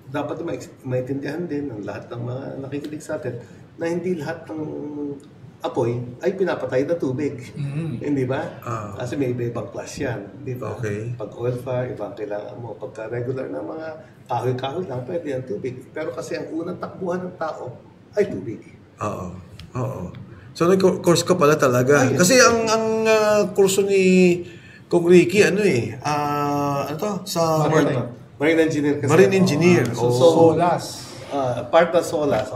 dapat maintindihan din ng lahat ng mga nakikinig sa atin na hindi lahat ng apoy ay pinapatay na tubig. Hindi ba? Kasi may iba-ibang class yan. Di ba? Okay. Pag oil fire, ibang kailangan mo. Pagka regular na mga kahoy-kahoy lang, pwede yan tubig. Pero kasi ang unang takbuhan ng tao ay tubig. Oo. So, nag-course ka pala talaga. Kasi ang kurso ni Kong Ricky, sa Marine engineer kasi. Marine engineer. Solas. Part ng Solas,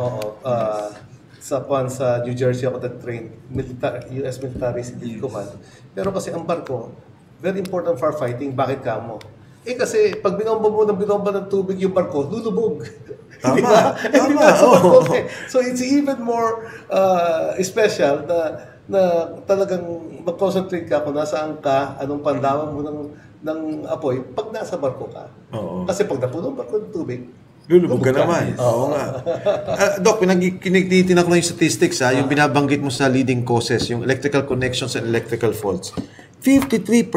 sa New Jersey ako nag-train, US Military Civil Command. Pero kasi ang barko, very important for fighting. Bakit ka mo? Kasi pag binomba mo ng tubig yung barko, lulubog. Tama. So it's even more special na talagang mag-concentrate ka kung nasaan ka, anong pandawan mo ng apoy pag nasa barko ka. Kasi pag napuno ang barko ng tubig, lulubog ka naman. Oo nga. Doc, tinitinak ko lang yung statistics yung binabanggit mo sa leading causes, yung electrical connections and electrical faults. 53%.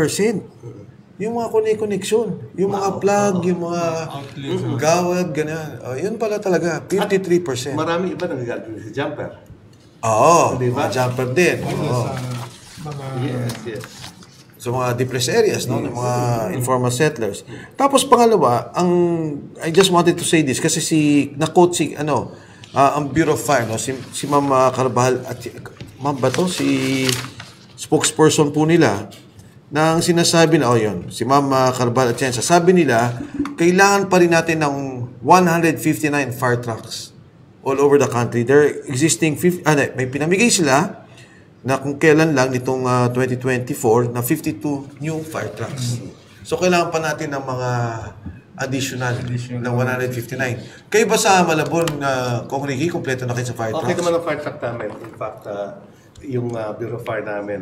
Yung mga connection, yung mga plug, yung mga gawad, ganyan. Yun pala talaga, 53%. Marami iba nagagaling sa jumper. Oo, diba? mga jumper din. Yes. sa mga depressed areas, no? Ng mga informal settlers. Tapos pangalawa, I just wanted to say this kasi na-quote ang Bureau of Fire, no? Si Ma'am Carvajal at Ma'am ba to? Si spokesperson po nila na ang sinasabi na, yun, si Ma'am Carvajal at Cienza, sabi nila, kailangan pa rin natin ng 159 fire trucks all over the country. There existing, may pinamigay sila na kung kailan lang nitong 2024 na 52 new fire trucks. So, kailangan pa natin ng mga additional ng 159. Kayo ba sa Malabon, Kong Ricky, kompleto na kayo sa fire trucks? Okay naman ang fire truck namin. In fact, yung Bureau of Fire namin,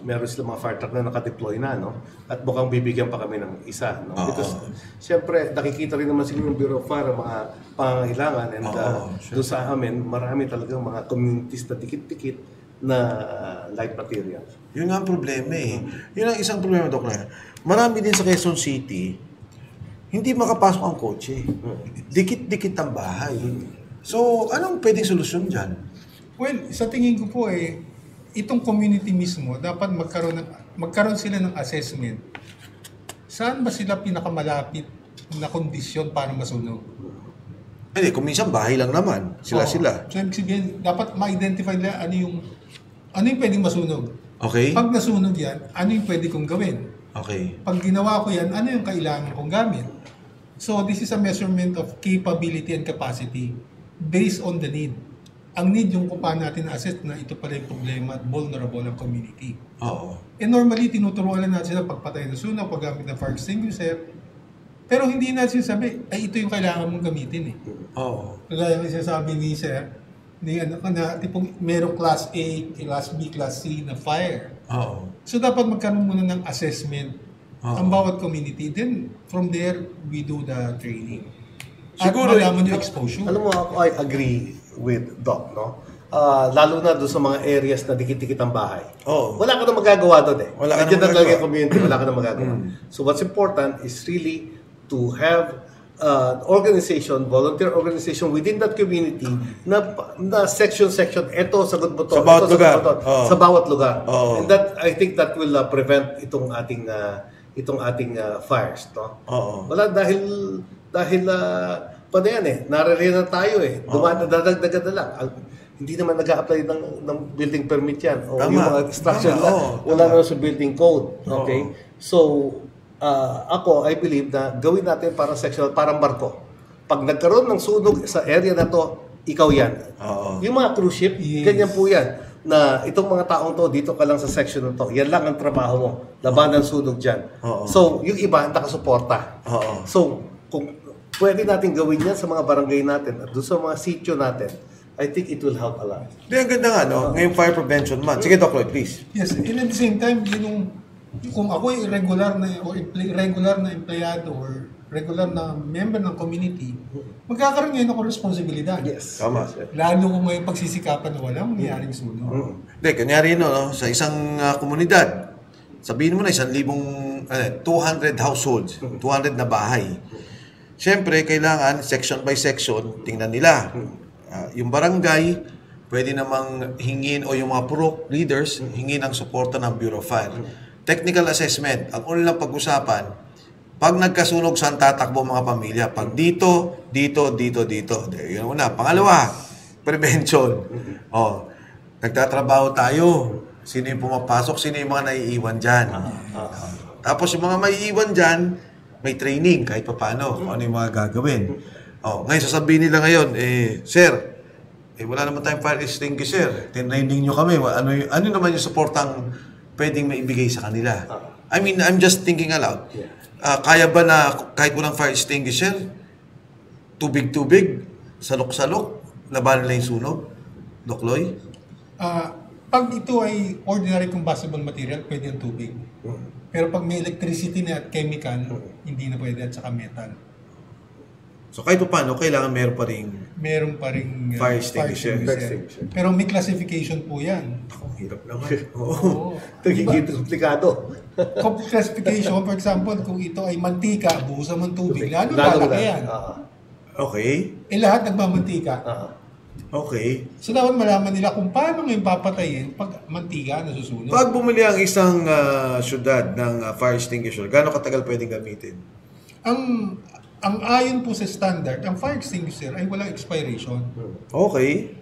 meron sila mga fire truck na nakadeploy na, no? At mukhang bibigyan pa kami ng isa, no? Because, siyempre, nakikita rin naman siguro yung Bureau of Fire ang mga pangangailangan and doon sa amin, marami talagang mga communities na dikit-dikit na light materials. Yun nga ang problema eh. Yun ang isang problema, Dok. Marami din sa Quezon City, hindi makapasok ang kotse. Dikit-dikit ang bahay. So, anong pwedeng solusyon dyan? Well, sa tingin ko po itong community mismo, dapat magkaroon sila ng assessment. Saan ba sila pinakamalapit na kondisyon para masunog? Hindi, kung minsan bahay lang naman. Sila. So, ibig sabihin, dapat ma-identify nila ano yung pwedeng masunog. Okay. Pag nasunog yan, ano yung pwede kong gawin? Okay. Pag ginawa ko yan, ano yung kailangan kong gamit? So, this is a measurement of capability and capacity based on the need. Ang need yung kung paano natin assess na ito pala yung problema at vulnerable ng community. Oo. And normally, tinuturuan natin sila pagpatay ng sunog, paggamit ng fire extinguisher. Pero hindi natin sinasabi, ito yung kailangan mong gamitin eh. Oo. Kagaya ng sinasabi ni Sir, tipong merong class A, class B, class C na fire. Oo. So dapat magkaroon muna ng assessment ang bawat community. Then from there, we do the training. Siguro, at malaman yung exposure. Alam mo, ako, I agree with Doc, no? Lalo na doon sa mga areas na dikit-dikit ang bahay. Oo. Wala ka na magagawa doon eh. Wala ka na Nandiyan na talaga magagawa. yung community, wala ka na magagawa. So what's important is really to have organization, volunteer organization within that community na section, eto sagot mo to, Sa bawat ito, lugar. sagot mo to, Oo. sa bawat lugar. Oo. And that, I think that will prevent itong ating fires, no? Oo. Wala dahil paano yan eh, naririyan na tayo eh. Dadagdagan na lang. Hindi naman nag-a-apply ng building permit yan. O Tama. yung mga structure na, wala naman sa building code. Okay? So, ako, I believe na gawin natin parang sectional, parang barko. Pag nagkaroon ng sunog sa area na to, ikaw yan. Yung mga cruise ship, ganyan po yan. Na itong mga taong to, dito ka lang sa section na to, yan lang ang trabaho mo. Labanan sunog dyan. So, yung iba, nakasuporta. So, kung pwede natin gawin yan sa mga barangay natin at doon sa mga sitio natin, I think it will help a lot. Di, ang ganda nga, no? Ngayong Fire Prevention Month. Sige, Doc Lloyd, please. Yes, and at the same time, kung ako ay regular na empleyado or regular na member ng community, magkakaroon ngayon ako responsibilidad. Yes. Tama. Lalo kung ngayon pagsisikapan na walang mangyayaring sunog. Hindi, kunyari, no, sa isang komunidad, sabihin mo na 200 households, 200 na bahay. Siyempre, kailangan section by section, tingnan nila. Yung barangay, pwede namang hingin o yung mga purok leaders, hingin ang suporta ng Bureau of Fire. Technical assessment, ang unang pag-usapan, pag nagkasunog, saan tatakbo mga pamilya? Pag dito. Yun una. Pangalawa, prevention. Nagtatrabaho tayo. Sino yung pumapasok? Sino yung mga naiiwan dyan? Tapos yung mga maiiwan dyan, may training kahit pa paano. Ano yung mga gagawin. Ngayon, sasabihin nila ngayon, sir, wala naman tayong fire extinguisher. Tinraining nyo kami. Ano naman yung supportang pwedeng maibigay sa kanila? I mean, I'm just thinking aloud. Kaya ba na kahit walang fire extinguisher, tubig, salok-salok, labanan lang yung sunog? Doc Lloyd? Pag ito ay ordinary combustible material, pwede ang tubig. Pero pag may electricity na at chemical, hindi na pwede at saka metal. So kahit pa paano, kailangan meron pa ring Fire extinguisher. Pero may classification po yan. Ang hirap naman. Oo. Nagiging komplikado. Classification, for example, kung ito ay mantika, buhusan mo ng tubig, lalo Lalo lalaki na. yan. Okay. Lahat nagmamantika. Okay. So dapat malaman nila kung paano ngayon papatayin pag mantika nasusunog. Pag bumili ang isang syudad ng fire extinguisher, gaano katagal pwedeng gamitin? Ang ayon po sa standard, ang fire extinguisher ay walang expiration. Okay.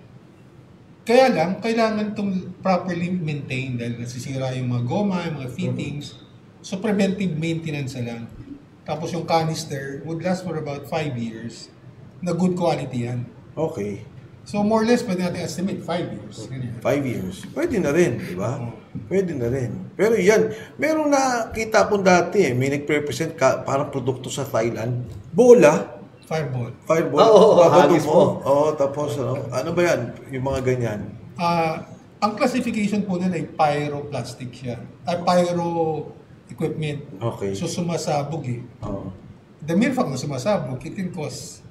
Kaya lang, kailangan itong properly maintained dahil nasisira yung mga goma, yung mga fittings. So, preventive maintenance na lang. Tapos yung canister would last for about 5 years na good quality yan. Okay. So, more or less, pwede natin estimate 5 years. 5 years. Pwede na rin, di ba? Pwede na rin. Pero yan, merong nakita ko dati may nag-represent parang produkto sa Thailand. Bola. Fireball. Fireball. Oo, Babato hagis mo. mo. Oo, tapos ano ba yan? Yung mga ganyan. Ang classification po nun ay pyroplastic siya. Ay pyro equipment. Okay. So, sumasabog eh. Oo. The mere fact na sumasabog, it can cause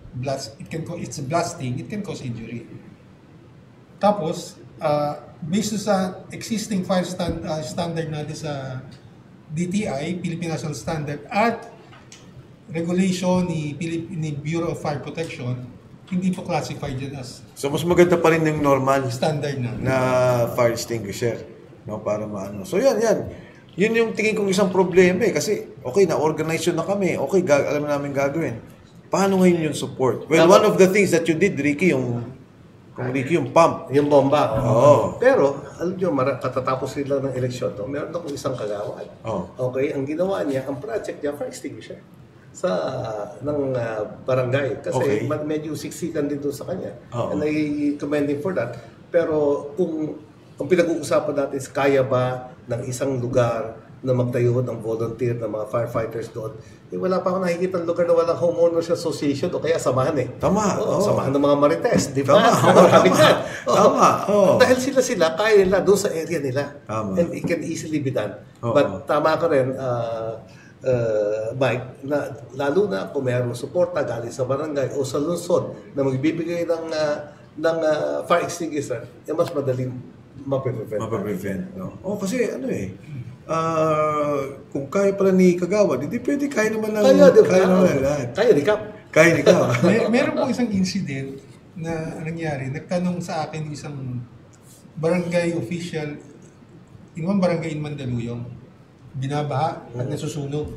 it's blasting, it can cause injury. Tapos, based sa existing fire standard natin sa DTI, Philippine National Standard, at regulation ni Bureau of Fire Protection, hindi po classified dyan as So, mas maganda pa rin yung normal standard na fire extinguisher. No, para maano. So, yan. Yun yung tingin kong isang problema eh. Kasi, okay, na-organize yun na kami. Okay, alam namin gagawin. Paano ngayon yung support? Well, one of the things that you did, Ricky, yung pump. Yung bomba. Oo. Pero, alam nyo, katatapos sila ng eleksyon, meron akong isang kagawad. Oo. Okay, ang ginawa niya, ang project niya, fire extinguisher ng barangay. Kasi Okay. medyo siksikan din doon sa kanya. Oo. And I commend him for that. Pero kung ang pinag-uusapan natin is kaya ba ng isang lugar na magtayo ng volunteer ng mga firefighters doon, wala pa ako nakikita ng lugar na walang homeowners association o kaya samahan eh. Tama. Oo, Oo. samahan ng mga marites, di ba? Tama. Marami yan. Oo. Tama. Oo. Dahil sila, kaya nila doon sa area nila. Tama. And it can easily be done. Oo. But tama ka rin, Mike, na lalo na kung mayroong suporta galing sa barangay o sa lungsod na magbibigay ng fire extinguisher, mas madaling Mapaprevent. No? Oh, kasi ano eh, kung kaya pala ni Kagawad, hindi pwede kaya naman lang. Kaya, di ba? Kaya naman lahat. Kaya di ka. Kaya ni ka. Meron po isang incident na nangyari. Nagtanong sa akin isang barangay official in one barangay in Mandaluyong. Binabaha at nasusunog.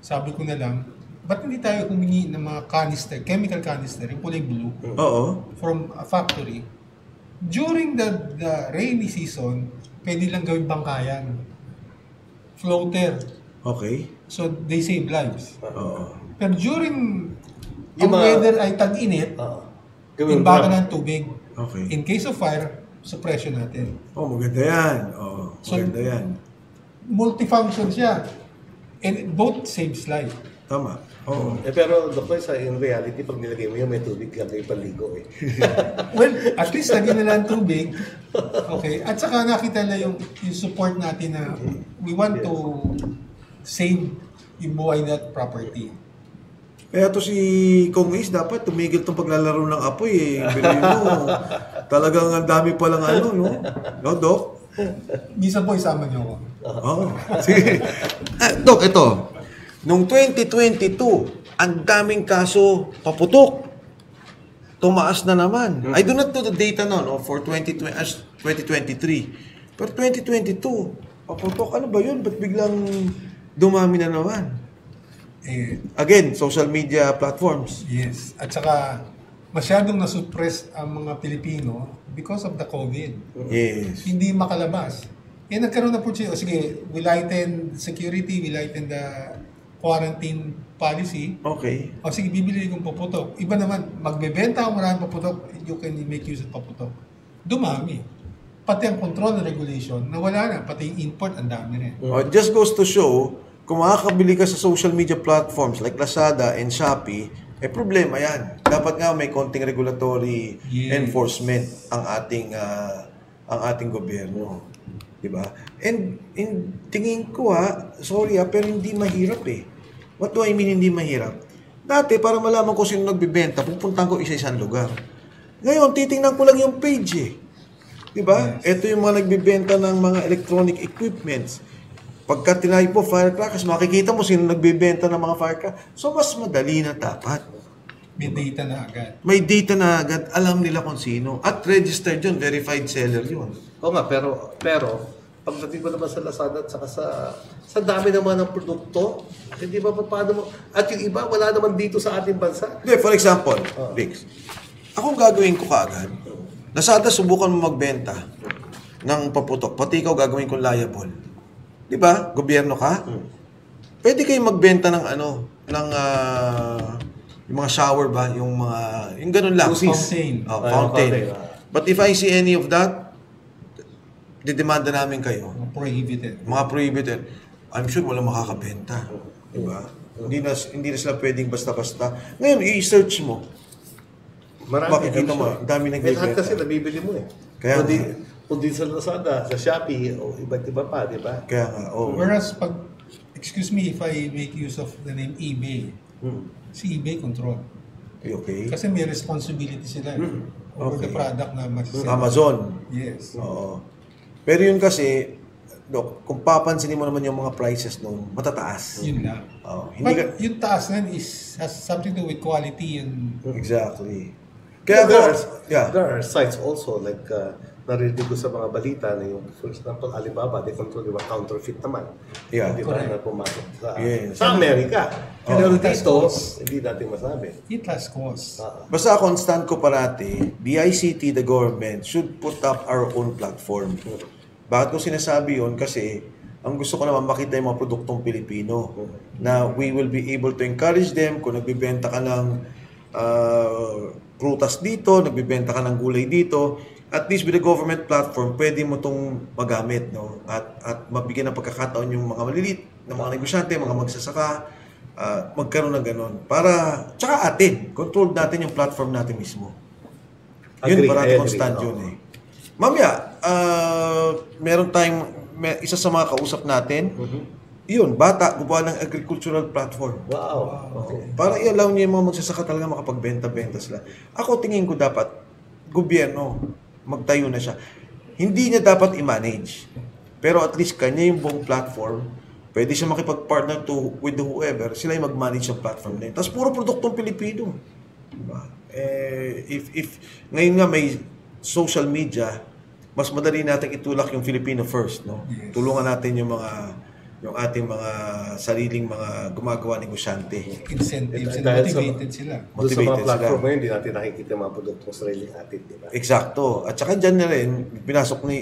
Sabi ko na lang, ba't hindi tayo humingi ng mga canister, chemical canister, yung kulay blue, Oo. from a factory? During the rainy season, pwede lang gawing bangkayan. Floater. Okay. So, they save lives. Oo. Pero during Yung ang mga- weather ay tag-init, Gawin timbakan mo. ng tubig. Okay. In case of fire, suppression natin. Oh, maganda yan. Oo, So- maganda yan. Multifunction siya. And both saves life. Tama. Oo. Pero Dr. in reality, pag nilagay mo yun, may tubig lang kayo paligo eh. Well, at least lagyan nila ang tubig. Okay. At saka nakita na yung support natin na we want to save yung buhay na property. Kaya to si Kong Ace, dapat tumigil tong paglalaro ng apoy eh. Bilhin mo, talagang ang dami palang ano, no? No, Doc? Minsan po isama niyo ako. Oo. Sige. Doc, ito. Noong 2022, ang daming kaso paputok. Tumaas na naman. I do not know the data now no, for 2023. Pero 2022, paputok. Ano ba yun? Ba't biglang dumami na naman? Again, social media platforms. Yes. At saka masyadong nasuppress ang mga Pilipino because of the COVID. Yes. Hindi makalabas. Nagkaroon na po siya, sige, we lighten security, we lighten the quarantine policy. Okay. O sige, bibili kong paputok. Iba naman, magbebenta ako maraming paputok, you can make use of paputok. Dumami. Pati ang control na regulation, nawala na. Pati yung import, ang dami rin. It just goes to show, kung makakabili ka sa social media platforms like Lazada and Shopee, problema yan. Dapat nga may konting regulatory enforcement ang ating gobyerno. Diba? And tingin ko sorry pero hindi mahirap eh. What do I mean hindi mahirap? Dati, para malaman ko sino nagbibenta, pupuntahan ko isa-isang lugar. Ngayon, titingnan ko lang yung page eh. Diba? Ito yung mga nagbibenta ng mga electronic equipments. Pagka tinay po firecrackers, makikita mo sino nagbibenta ng mga firecrackers. So, mas madali na dapat. May data na agad. May data na agad, alam nila kung sino. At registered yun, verified seller yun. Oo nga, pero pagdating mo naman sa Lazada at saka sa dami naman ng produkto, hindi ba paano mo, at yung iba, wala naman dito sa ating bansa. Okay, for example, Vix, akong gagawin ko kaagad, Lazada, subukan mo magbenta ng paputok, pati ikaw gagawin kong liable. Di ba? Gobyerno ka? Pwede kayong magbenta ng yung mga shower ba? Yung ganun lang. Fountain. Oh, fountain. But if I see any of that, didemanda namin kayo. Prohibited. Mga prohibited. I'm sure walang makakabenta. Diba? Hindi na sila pwedeng basta-basta. Ngayon, i-search mo. Marami. Makikita mo, ang dami May lahat nagbibenta. kasi nabibili mo eh. Kaya Kung di sa Lazada, sa Shopee, o iba't iba pa, di ba? Kaya nga, oo. Whereas excuse me if I make use of the name eBay, si eBay control. Okay. Kasi may responsibility sila over the product na masisira. Amazon. Yes. Oo. Pero yun kasi, Dok, kung papansinin mo naman yung mga prices nung matataas. Yun lang. Oo. But yung taas na has something to do with quality and Exactly. Kaya Kaya there are sites also like narinig ko sa mga balita na yung, for example, Alibaba, they control yung counterfeit naman. Yeah. Hindi ba na pumasok Yes. sa Amerika. Pero it has dito, cost. hindi natin masabi. it has cost. Basta constant ko parati, DICT, the government, should put up our own platform. Bakit ko sinasabi yun? Kasi ang gusto ko naman makita yung mga produktong Pilipino na we will be able to encourage them kung nagbibenta ka ng prutas dito, nagbibenta ka ng gulay dito, at least with the government platform, pwede mo itong magamit, no? At mabigyan ng pagkakataon yung mga maliliit na mga negosyante, mga magsasaka, magkaroon ng ganun. Tsaka atin, control natin yung platform natin mismo. Yun, Agree, parati I constant agree. yun eh. Mamaya, meron tayong, isa sa mga kausap natin, yun, bata, gumawa ng agricultural platform. Wow. Okay. Para i-allow niya yung mga magsasaka talaga makapagbenta-benta sila. Ako tingin ko dapat, gobyerno, magtayo na siya. Hindi niya dapat i-manage. Pero at least kanya yung buong platform, pwede siya makipag-partner with whoever, sila yung mag-manage yung platform na yun. Tapos puro produktong Pilipino. Diba? If ngayon nga may social media, mas madali natin itulak yung Filipino first, no? Yes. Tulungan natin yung ating mga sariling mga gumagawa negosyante. Incentives and Dahil motivated sila. Doon sa mga Motivated platform sila. ngayon, hindi natin nakikita yung mga produktong sariling atin, di ba? Eksakto. At saka dyan na rin,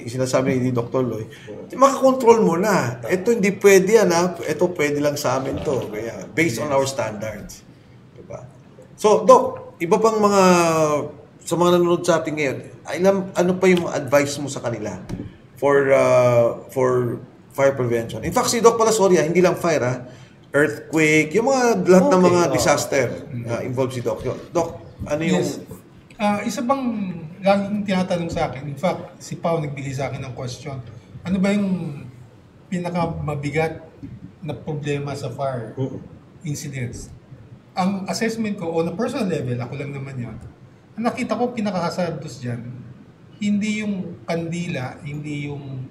sinasabi ni Dr. Loy, makakontrol mo na. Ito hindi pwede yan, ha? Ito pwede lang sa amin to. Kaya, based on our standards. Diba? So, Doc, iba pang sa mga nanonood sa atin ngayon, ano pa yung advice mo sa kanila for fire prevention? In fact, si Doc pala, sorry, hindi lang fire, earthquake, yung lahat ng mga disaster involved si Doc. Doc, ano yung... Yes. Isa bang laging tinatanong sa akin, in fact, si Pao nagbigay sa akin ng question, ano ba yung pinakamabigat na problema sa fire incidents? Ang assessment ko, on a personal level, ako lang naman yan, ang nakita ko pinaka-hazardous dyan, hindi yung kandila, hindi yung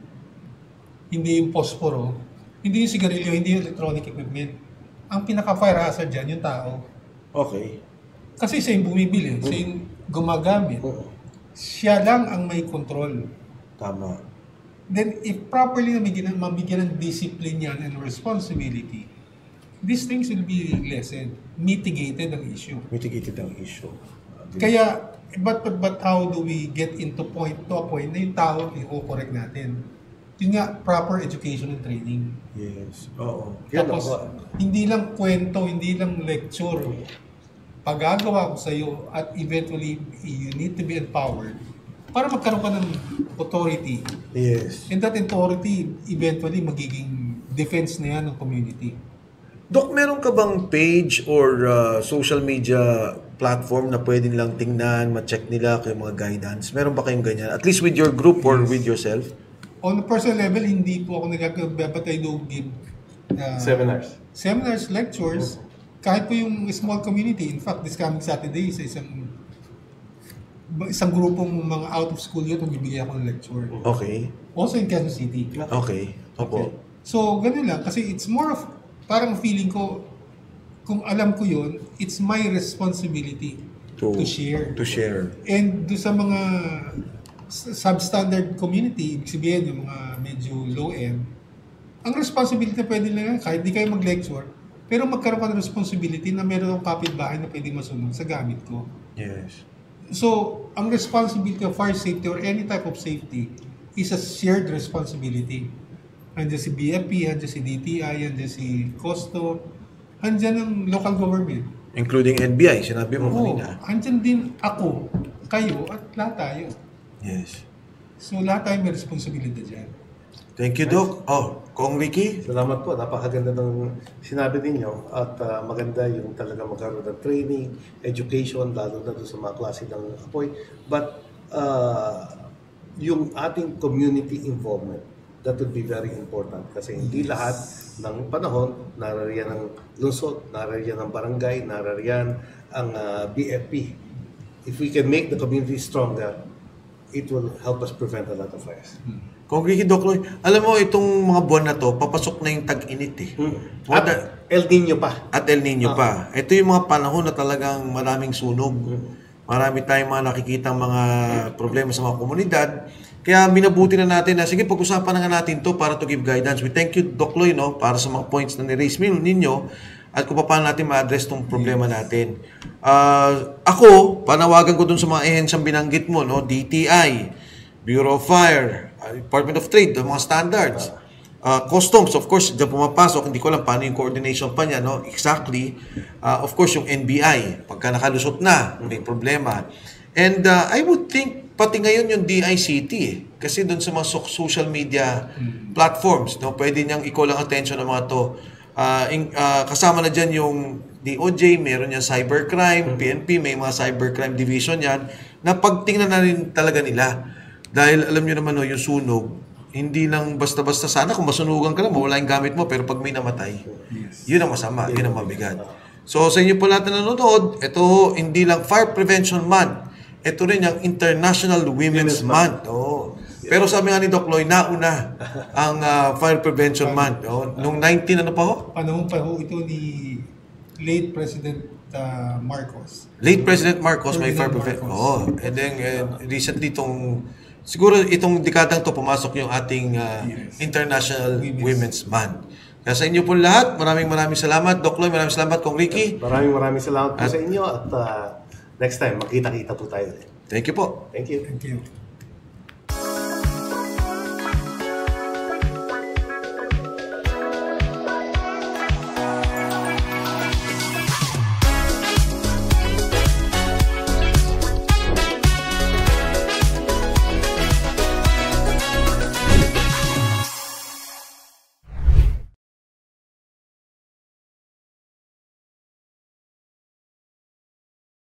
posporo, hindi yung sigarilyo, hindi yung electronic equipment. Ang pinaka-fire hazard dyan, yung tao. Okay. Kasi siya yung bumibili, siya yung gumagamit. Siya lang ang may control. Tama. Then, if properly mabigyan ng discipline yan and responsibility, these things will be lessened, mitigated ang issue. Mitigated ang issue. Kaya, but how do we get to a point na yung tao i-correct natin? Yun nga, proper education and training. Yes. Oo. Tapos, hindi lang kwento, hindi lang lecture. Pagagawa ko sa iyo at eventually, you need to be empowered para magkaroon ka ng authority. Yes. And that authority, eventually, magiging defense na yan ng community. Doc, meron ka bang page or social media platform na pwede nilang tingnan, ma-check nila kayo mga guidance? Meron ba kayong ganyan? At least with your group or with yourself? On a personal level, hindi po ako but I do give seminars, lectures, kahit po yung small community. In fact, this coming Saturday, isang grupong mga out of school yun, bibigyan ako ng lecture. Okay. Also in Quezon City. Okay. Opo. So, ganun lang. Kasi it's more of, parang feeling ko, kung alam ko yun, it's my responsibility to share. To share. And do sa mga substandard community, ibig sabihin yung mga medyo low-end, ang responsibility na pwede lang, kahit di kayo mag-lecture, pero magkaroon ka ng responsibility na meron akong kapitbahay na pwede masunod sa gamit ko. Yes. So, ang responsibility of fire safety or any type of safety is a shared responsibility. Andiyan si BFP, andiyan si DTI, andiyan si COSTO, andiyan ang local government. Including NBI, sinabi mo Oo, kanina. andyan din ako, kayo, at lahat tayo. Yes. So, lahat tayo may responsibility dyan. Thank you, Doc. Oh, Kong Ricky? Salamat po. Napakaganda ng sinabi ninyo at maganda yung talaga magkaroon ng training, education, lalo na doon sa mga klase ng apoy. But yung ating community involvement, that would be very important kasi hindi lahat ng panahon narariyan ng lungsod, narariyan ng barangay, narariyan ang BFP. If we can make the community stronger, it will help us prevent a lot of fires. Kong Ricky, Doc Loy, alam mo, itong mga buwan na to, papasok na yung tag-init eh. At El Nino pa. At El Nino pa. Ito yung mga panahon na talagang maraming sunog. Marami tayong mga nakikitang mga problema sa mga komunidad. Kaya minabuti na natin na, sige, pag-usapan na nga natin to para to give guidance. We thank you, Doc Loy, no, para sa mga points na ni-raise ninyo at kung paano natin ma-address tong problema natin. Ako, panawagan ko dun sa mga ehensyang binanggit mo, no, DTI, Bureau of Fire, Department of Trade, mga standards. Customs, of course, dyan pumapasok, hindi ko alam paano yung coordination pa niya, no? Exactly. Of course, yung NBI, pagka nakalusot na, may problema. And I would think, pati ngayon yung DICT, kasi doon sa mga social media platforms, no? Pwede niyang i-call ang attention ng mga to. Kasama na dyan yung DOJ, meron yan cybercrime, PNP, may mga cybercrime division yan, na pagtingnan na rin talaga nila. Dahil alam nyo naman, no, yung sunog, hindi lang basta-basta sana kung masunugan ka na, mawala yung gamit mo, pero pag may namatay, yun ang masama, yun ang mabigat. So sa inyo po lahat na nanonood, ito hindi lang Fire Prevention Month, ito rin yung International Women's Month. Oh. Pero sabi nga ni Doc Loy, nauna ang Fire Prevention Month. Oh. Noong 19, ano pa ho? Panahon pa ho ito ni late President Marcos. Late President Marcos may Fire Prevention. Oh. And then recently siguro itong dekadang to pumasok yung ating International Women's Month. Kaya sa inyo po lahat, maraming salamat. Doc Loy, maraming salamat. Kong Ricky. Maraming salamat po sa inyo at next time, magkita-kita po tayo. Thank you po. Thank you. Thank you.